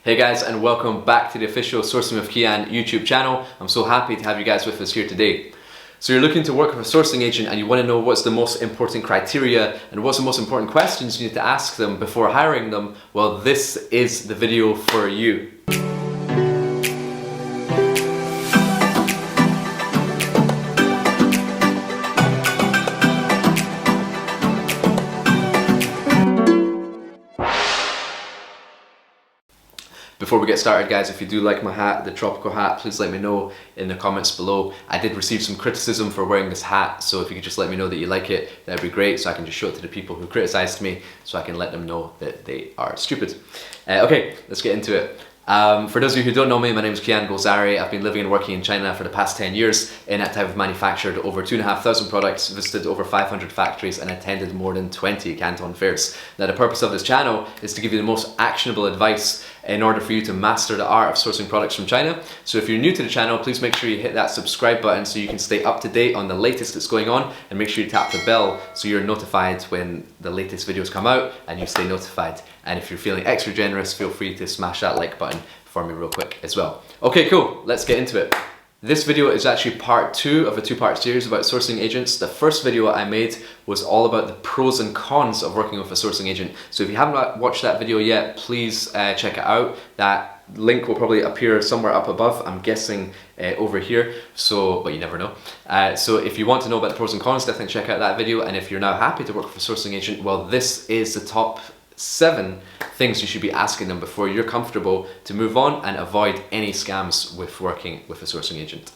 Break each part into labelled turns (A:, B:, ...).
A: Hey guys, and welcome back to the official Sourcing with Kian YouTube channel. I'm so happy to have you guys with us here today. So you're looking to work with a sourcing agent and you want to know what's the most important criteria and what's the most important questions you need to ask them before hiring them. Well, this is the video for you. Before we get started guys, if you do like my hat, the tropical hat, please let me know in the comments below. I did receive some criticism for wearing this hat, so if you could just let me know that you like it, that'd be great, so I can just show it to the people who criticized me, so I can let them know that they are stupid. Okay, let's get into it. For those of you who don't know me, my name is Kian Golzari. I've been living and working in China for the past 10 years. In that time I've manufactured over 2,500 products, visited over 500 factories and attended more than 20 Canton fairs. Now the purpose of this channel is to give you the most actionable advice in order for you to master the art of sourcing products from China. So if you're new to the channel, please make sure you hit that subscribe button so you can stay up to date on the latest that's going on, and make sure you tap the bell so you're notified when the latest videos come out and you stay notified. And if you're feeling extra generous, feel free to smash that like button for me real quick as well. Okay, cool, let's get into it. This video is actually part 2 of a 2-part series about sourcing agents. The first video I made was all about the pros and cons of working with a sourcing agent. So if you haven't watched that video yet, please check it out. That link will probably appear somewhere up above, I'm guessing over here, but you never know. So if you want to know about the pros and cons, definitely check out that video. And if you're now happy to work with a sourcing agent, well, this is the top 7 things you should be asking them before you're comfortable to move on and avoid any scams with working with a sourcing agent.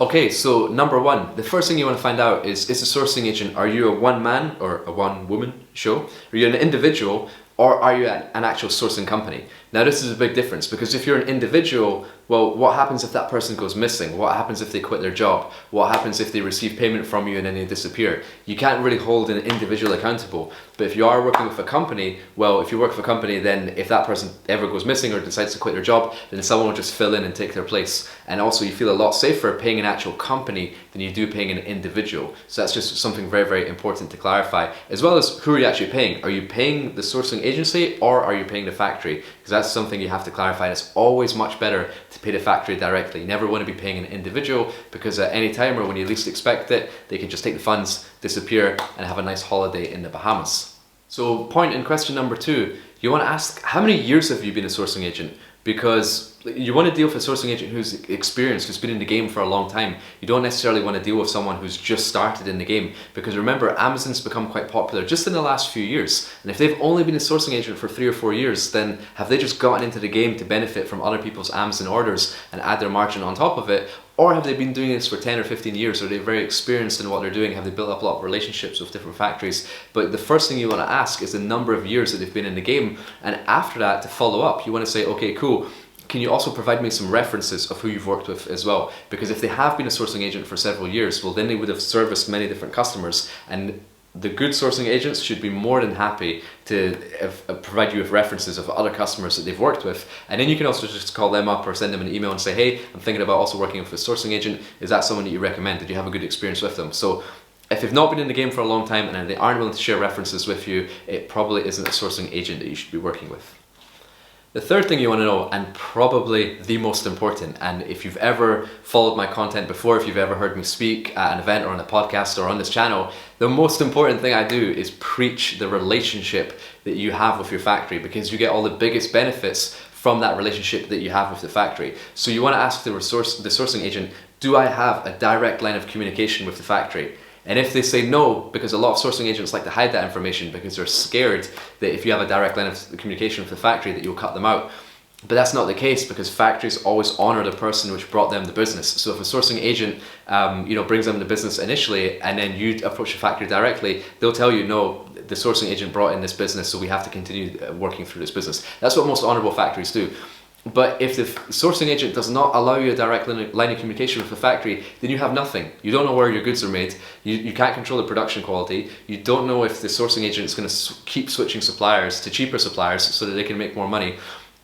A: Okay, so number 1, the first thing you want to find out is a sourcing agent, are you a one-man or a one-woman show? Are you an individual, or are you an actual sourcing company? Now this is a big difference, because if you're an individual, well, what happens if that person goes missing? What happens if they quit their job? What happens if they receive payment from you and then they disappear? You can't really hold an individual accountable. But if you are working with a company, well, if you work with a company, then if that person ever goes missing or decides to quit their job, then someone will just fill in and take their place. And also you feel a lot safer paying an actual company than you do paying an individual. So that's just something very, very important to clarify. As well as, who are you actually paying? Are you paying the sourcing agency or are you paying the factory? Because that's something you have to clarify. It's always much better to pay the factory directly. You never want to be paying an individual, because at any time or when you least expect it, they can just take the funds, disappear, and have a nice holiday in the Bahamas. So point in question number 2, you want to ask, how many years have you been a sourcing agent? Because you want to deal with a sourcing agent who's experienced, who's been in the game for a long time. You don't necessarily want to deal with someone who's just started in the game, because remember, Amazon's become quite popular just in the last few years. And if they've only been a sourcing agent for 3 or 4 years, then have they just gotten into the game to benefit from other people's Amazon orders and add their margin on top of it? Or have they been doing this for 10 or 15 years? Are they very experienced in what they're doing? Have they built up a lot of relationships with different factories? But the first thing you want to ask is the number of years that they've been in the game. And after that, to follow up, you want to say, okay, cool. Can you also provide me some references of who you've worked with as well? Because if they have been a sourcing agent for several years, well, then they would have serviced many different customers. And the good sourcing agents should be more than happy to provide you with references of other customers that they've worked with. And then you can also just call them up or send them an email and say, hey, I'm thinking about also working with a sourcing agent. Is that someone that you recommend? Did you have a good experience with them? So if they've not been in the game for a long time and they aren't willing to share references with you, it probably isn't a sourcing agent that you should be working with. The third thing you want to know, and probably the most important, and if you've ever followed my content before, if you've ever heard me speak at an event or on a podcast or on this channel, the most important thing I do is preach the relationship that you have with your factory, because you get all the biggest benefits from that relationship that you have with the factory. So you want to ask the sourcing agent, do I have a direct line of communication with the factory? And if they say no, because a lot of sourcing agents like to hide that information because they're scared that if you have a direct line of communication with the factory that you'll cut them out. But that's not the case, because factories always honor the person which brought them the business. So if a sourcing agent brings them the business initially and then you approach the factory directly, they'll tell you, no, the sourcing agent brought in this business, so we have to continue working through this business. That's what most honorable factories do. But if the sourcing agent does not allow you a direct line of communication with the factory, then you have nothing. You don't know where your goods are made. You can't control the production quality. You don't know if the sourcing agent is going to keep switching suppliers to cheaper suppliers so that they can make more money.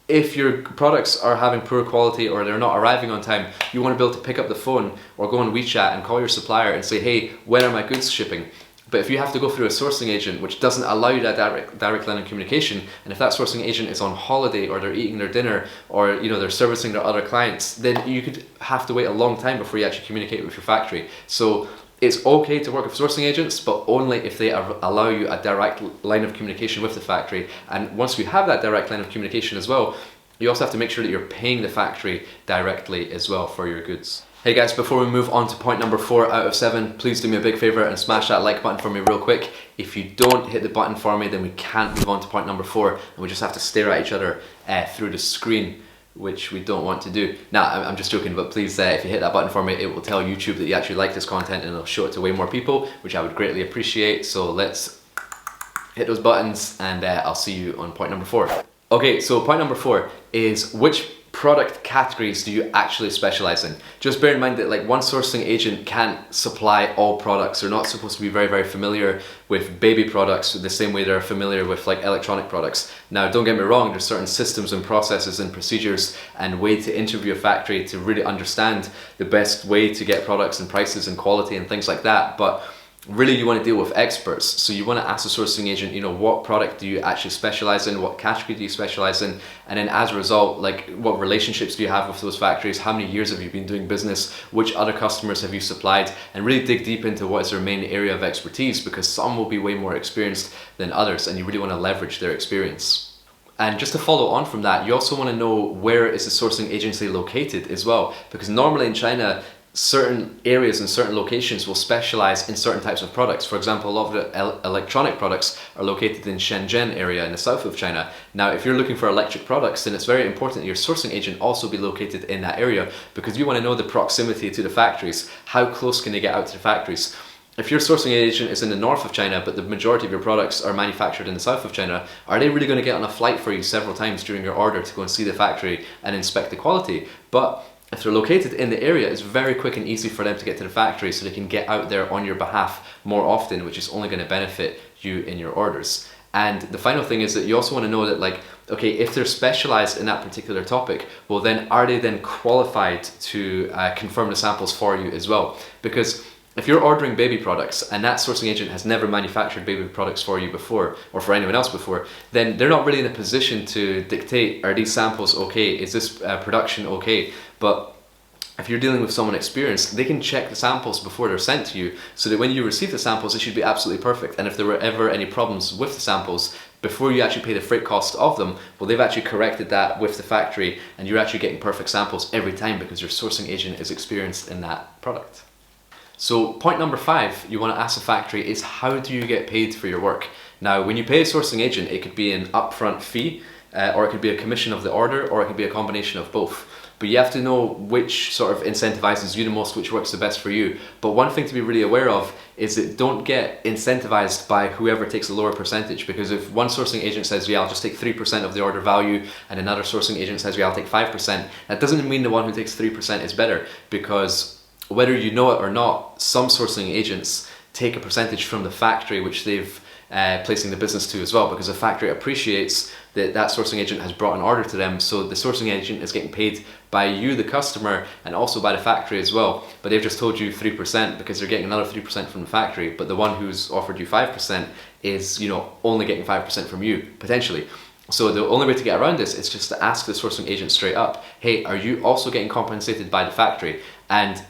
A: If your products are having poor quality or they're not arriving on time, you want to be able to pick up the phone or go on WeChat and call your supplier and say, hey, when are my goods shipping? But if you have to go through a sourcing agent which doesn't allow you that direct line of communication, and if that sourcing agent is on holiday or they're eating their dinner or they're servicing their other clients, then you could have to wait a long time before you actually communicate with your factory. So it's okay to work with sourcing agents, but only if they allow you a direct line of communication with the factory. And once you have that direct line of communication as well, you also have to make sure that you're paying the factory directly as well for your goods. Hey guys, before we move on to point number 4 out of 7, please do me a big favor and smash that like button for me real quick. If you don't hit the button for me, then we can't move on to point number 4, and we just have to stare at each other through the screen, which we don't want to do. Now, I'm just joking, but please, if you hit that button for me, it will tell YouTube that you actually like this content and it'll show it to way more people, which I would greatly appreciate. So let's hit those buttons and I'll see you on point number 4. Okay, so point number 4 is, which product categories do you actually specialize in? Just bear in mind that like one sourcing agent can't supply all products. They're not supposed to be very familiar with baby products the same way they're familiar with like electronic products. Now, don't get me wrong, there's certain systems and processes and procedures and way to interview a factory to really understand the best way to get products and prices and quality and things like that. But really, you want to deal with experts. So you want to ask the sourcing agent, what product do you actually specialize in? What category do you specialize in? And then as a result, like, what relationships do you have with those factories? How many years have you been doing business? Which other customers have you supplied? And really dig deep into what is their main area of expertise, because some will be way more experienced than others, and you really want to leverage their experience. And just to follow on from that, you also want to know where is the sourcing agency located as well, because normally in China, certain areas and certain locations will specialize in certain types of products. For example, a lot of the electronic products are located in Shenzhen area in the south of China. Now, if you're looking for electric products, then it's very important that your sourcing agent also be located in that area, because you want to know the proximity to the factories. How close can they get out to the factories? If your sourcing agent is in the north of China, but the majority of your products are manufactured in the south of China, are they really going to get on a flight for you several times during your order to go and see the factory and inspect the quality? But if they're located in the area, it's very quick and easy for them to get to the factory, so they can get out there on your behalf more often, which is only going to benefit you in your orders. And the final thing is that you also want to know that, like, okay, if they're specialized in that particular topic, well then, are they then qualified to confirm the samples for you as well? Because if you're ordering baby products and that sourcing agent has never manufactured baby products for you before, or for anyone else before, then they're not really in a position to dictate, are these samples okay? Is this production okay? But if you're dealing with someone experienced, they can check the samples before they're sent to you, so that when you receive the samples, it should be absolutely perfect. And if there were ever any problems with the samples, before you actually pay the freight cost of them, well, they've actually corrected that with the factory, and you're actually getting perfect samples every time because your sourcing agent is experienced in that product. So point number 5 you want to ask the factory is, how do you get paid for your work? Now, when you pay a sourcing agent, it could be an upfront fee, or it could be a commission of the order, or it could be a combination of both. But you have to know which sort of incentivizes you the most, which works the best for you. But one thing to be really aware of is that don't get incentivized by whoever takes a lower percentage, because if one sourcing agent says, yeah, I'll just take 3% of the order value, and another sourcing agent says, yeah, I'll take 5%, that doesn't mean the one who takes 3% is better, because whether you know it or not, some sourcing agents take a percentage from the factory which they've placing the business to as well, because the factory appreciates that that sourcing agent has brought an order to them, so the sourcing agent is getting paid by you, the customer, and also by the factory as well. But they've just told you 3% because they're getting another 3% from the factory, but the one who's offered you 5% is, only getting 5% from you, potentially. So the only way to get around this is just to ask the sourcing agent straight up, hey, are you also getting compensated by the factory? And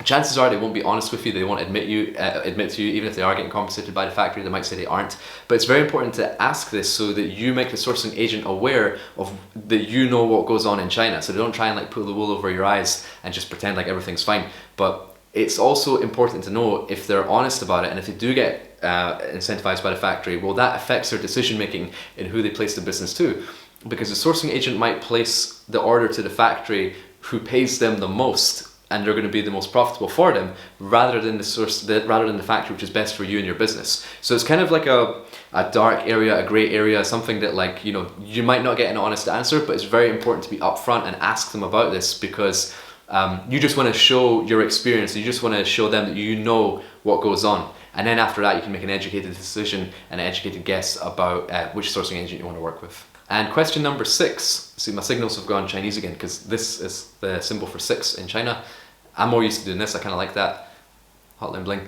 A: chances are they won't be honest with you. They won't admit to you, even if they are getting compensated by the factory. They might say they aren't. But it's very important to ask this so that you make the sourcing agent aware of that you know what goes on in China. So they don't try and like pull the wool over your eyes and just pretend like everything's fine. But it's also important to know if they're honest about it, and if they do get incentivized by the factory, well, that affects their decision making in who they place the business to. Because the sourcing agent might place the order to the factory who pays them the most, and they're going to be the most profitable for them, rather than the factory which is best for you and your business. So it's kind of like a dark area, a gray area, something that, like, you might not get an honest answer, but it's very important to be upfront and ask them about this, because you just want to show your experience. You just want to show them that you know what goes on. And then after that, you can make an educated decision and an educated guess about which sourcing agent you want to work with. And question number 6, see, my signals have gone Chinese again, because this is the symbol for 6 in China. I'm more used to doing this, I kind of like that. Hotline bling.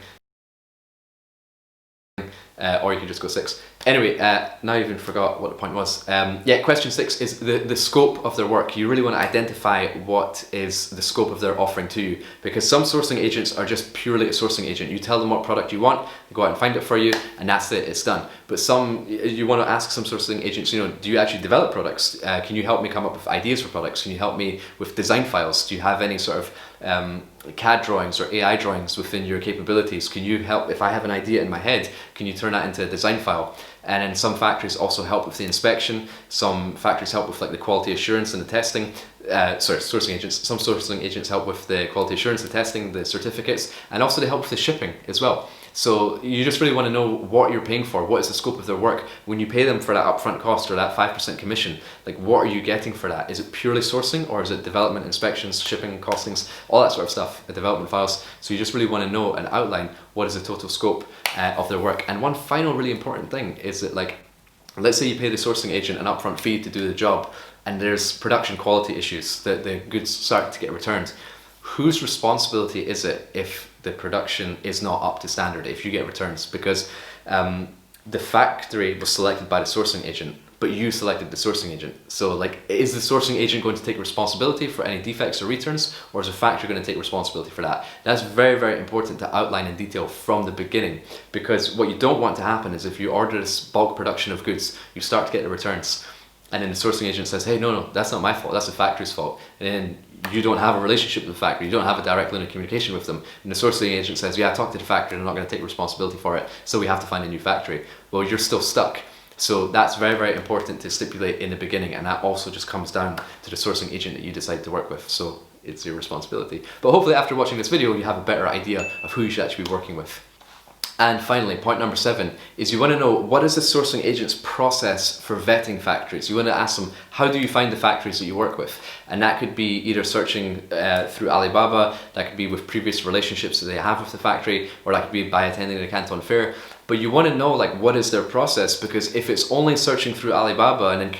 A: or you can just go 6. Anyway, now I even forgot what the point was. Yeah, question 6 is the scope of their work. You really want to identify what is the scope of their offering to you, because some sourcing agents are just purely a sourcing agent. You tell them what product you want, they go out and find it for you, and that's it, it's done. But some, you want to ask some sourcing agents, you know, do you actually develop products? Can you help me come up with ideas for products? Can you help me with design files? Do you have any sort of CAD drawings or AI drawings within your capabilities? Can you help, if I have an idea in my head, can you turn that into a design file? And then some factories also help with the inspection, some factories help with like the quality assurance and the testing. Sourcing agents, some sourcing agents help with the quality assurance, the testing, the certificates, and also they help with the shipping as well. So you just really want to know what you're paying for, what is the scope of their work. When you pay them for that upfront cost or that 5% commission, like what are you getting for that? Is it purely sourcing, or is it development, inspections, shipping, costings, all that sort of stuff, the development files? So you just really want to know and outline what is the total scope of their work. And one final really important thing is that, like, let's say you pay the sourcing agent an upfront fee to do the job, and there's production quality issues, that the goods start to get returned. Whose responsibility is it if the production is not up to standard, if you get returns? Because the factory was selected by the sourcing agent, but you selected the sourcing agent. So like, is the sourcing agent going to take responsibility for any defects or returns, or is the factory going to take responsibility for that? That's very, very important to outline in detail from the beginning, because what you don't want to happen is if you order this bulk production of goods, you start to get the returns, and then the sourcing agent says, hey, no, that's not my fault, that's the factory's fault. And then you don't have a relationship with the factory, you don't have a direct line of communication with them. And the sourcing agent says, yeah, I talked to the factory, they're not going to take responsibility for it, so we have to find a new factory. Well, you're still stuck. So that's very, very important to stipulate in the beginning, and that also just comes down to the sourcing agent that you decide to work with. So it's your responsibility. But hopefully after watching this video, you have a better idea of who you should actually be working with. And finally, point number 7 is you want to know, what is the sourcing agent's process for vetting factories? You want to ask them, how do you find the factories that you work with? And that could be either searching through Alibaba, that could be with previous relationships that they have with the factory, or that could be by attending the Canton Fair. But you want to know, like, what is their process? Because if it's only searching through Alibaba and then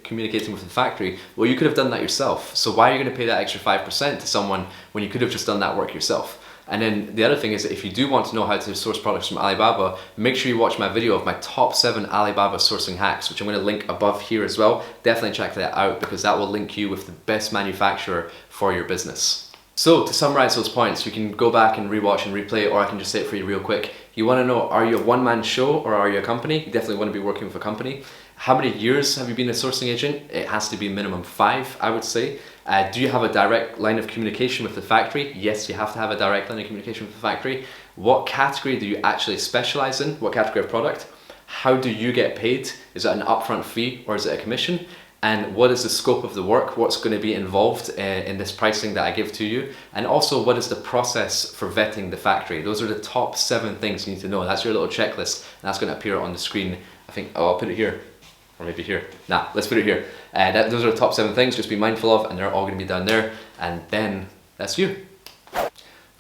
A: communicating with the factory, well, you could have done that yourself. So why are you going to pay that extra 5% to someone when you could have just done that work yourself? And then the other thing is that if you do want to know how to source products from Alibaba, make sure you watch my video of my top 7 Alibaba sourcing hacks, which I'm going to link above here as well. Definitely check that out, because that will link you with the best manufacturer for your business. So to summarize those points, you can go back and rewatch and replay, or I can just say it for you real quick. You want to know, are you a one-man show or are you a company? You definitely want to be working with a company. How many years have you been a sourcing agent? It has to be minimum 5, I would say. Do you have a direct line of communication with the factory? Yes, you have to have a direct line of communication with the factory. What category do you actually specialize in? What category of product? How do you get paid? Is it an upfront fee or is it a commission? And what is the scope of the work? What's going to be involved in this pricing that I give to you? And also, what is the process for vetting the factory? Those are the top 7 things you need to know. That's your little checklist, and that's going to appear on the screen. I think, I'll put it here. Or maybe here. Nah, let's put it here. Those are the top 7 things, just be mindful of, and they're all going to be down there. And then that's you.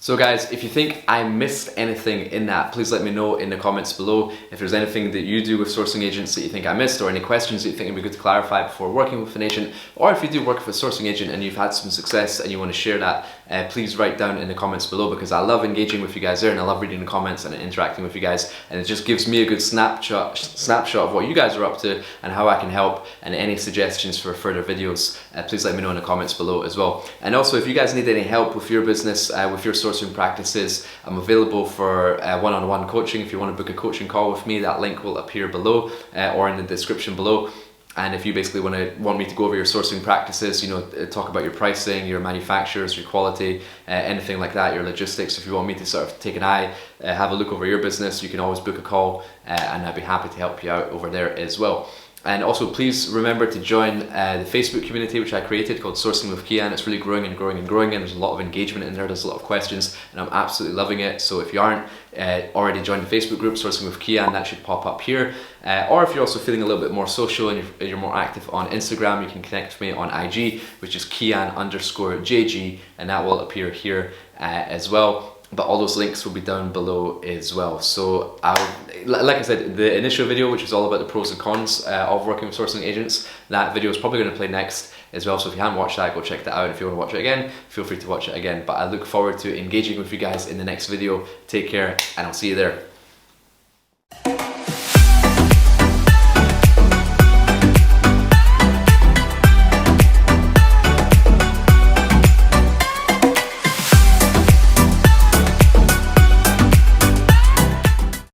A: So guys, if you think I missed anything in that, please let me know in the comments below. If there's anything that you do with sourcing agents that you think I missed, or any questions that you think would be good to clarify before working with an agent, or if you do work with a sourcing agent and you've had some success and you want to share that, please write down in the comments below, because I love engaging with you guys there, and I love reading the comments and interacting with you guys, and it just gives me a good snapshot of what you guys are up to and how I can help, and any suggestions for further videos, please let me know in the comments below as well. And also, if you guys need any help with your business, with your sourcing practices, I'm available for one-on-one coaching. If you want to book a coaching call with me, that link will appear below or in the description below. And if you basically want me to go over your sourcing practices, you know, talk about your pricing, your manufacturers, your quality, anything like that, your logistics, if you want me to sort of take an eye, have a look over your business, you can always book a call, and I'd be happy to help you out over there as well. And also, please remember to join the Facebook community which I created called Sourcing with Kian. It's really growing and growing and growing, and there's a lot of engagement in there, there's a lot of questions, and I'm absolutely loving it. So if you aren't already joined the Facebook group Sourcing with Kian, that should pop up here. Or if you're also feeling a little bit more social and you're more active on Instagram, you can connect with me on IG, which is Kian_JG, and that will appear here as well. But all those links will be down below as well. So like I said, the initial video, which is all about the pros and cons of working with sourcing agents, that video is probably going to play next as well. So if you haven't watched that, go check that out. If you want to watch it again, feel free to watch it again. But I look forward to engaging with you guys in the next video. Take care, and I'll see you there.